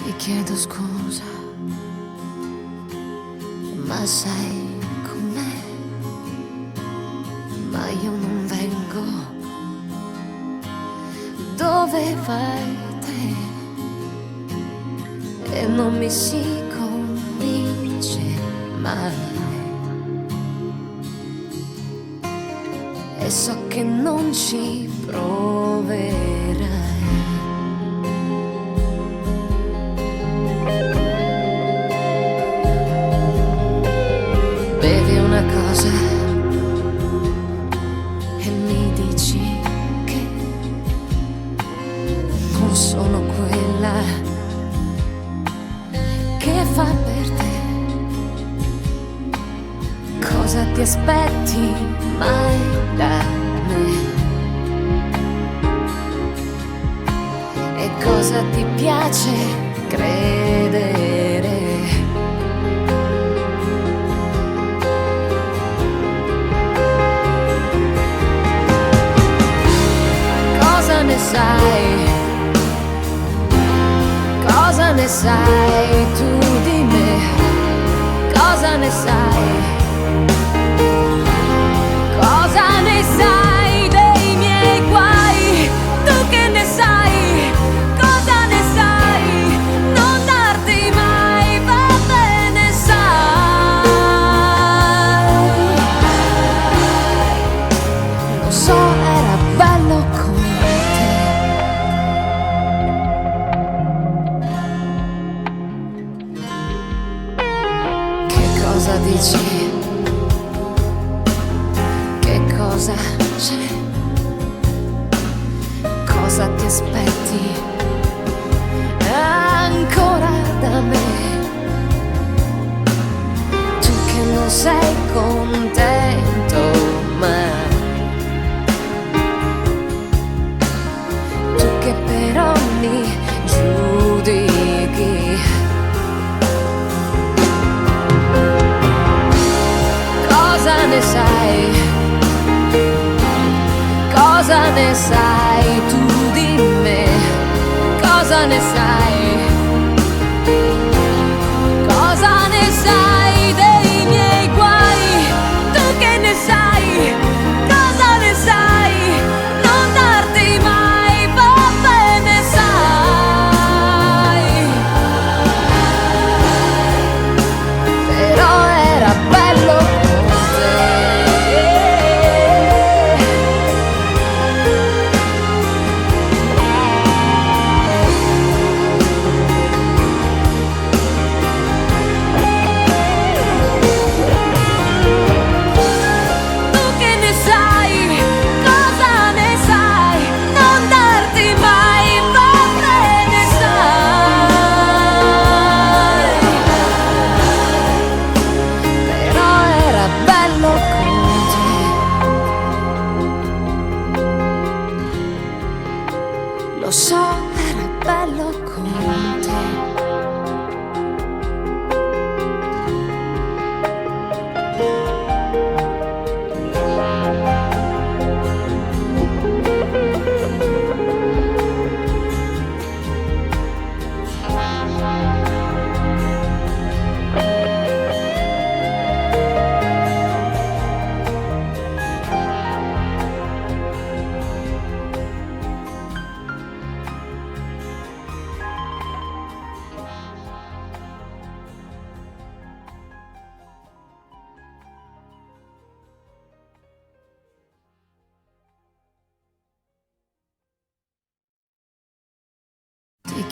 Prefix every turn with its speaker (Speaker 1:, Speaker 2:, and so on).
Speaker 1: Ti chiedo scusa, ma sei con me, ma io non vengo. Dove vai te? E non mi si convince mai. E so che non ci proverai. Bevi una cosa e mi dici che non sono quella che fa per te. Cosa ti aspetti mai da me? E cosa ti piace credere? Cosa ne sai? Cosa ne sai tu di me? Cosa ne sai? Cosa ne sai dei miei guai? Tu che ne sai? Cosa ne sai? Non darti mai, va bene, sai. Lo so, era bello con te. Che cosa dici? Cosa c'è? Cosa ti aspetti ancora da me? Tu che non sei contento mai, tu che per ogni giudichi. Cosa ne sai? Cosa ne sai tu di me? Cosa ne sai?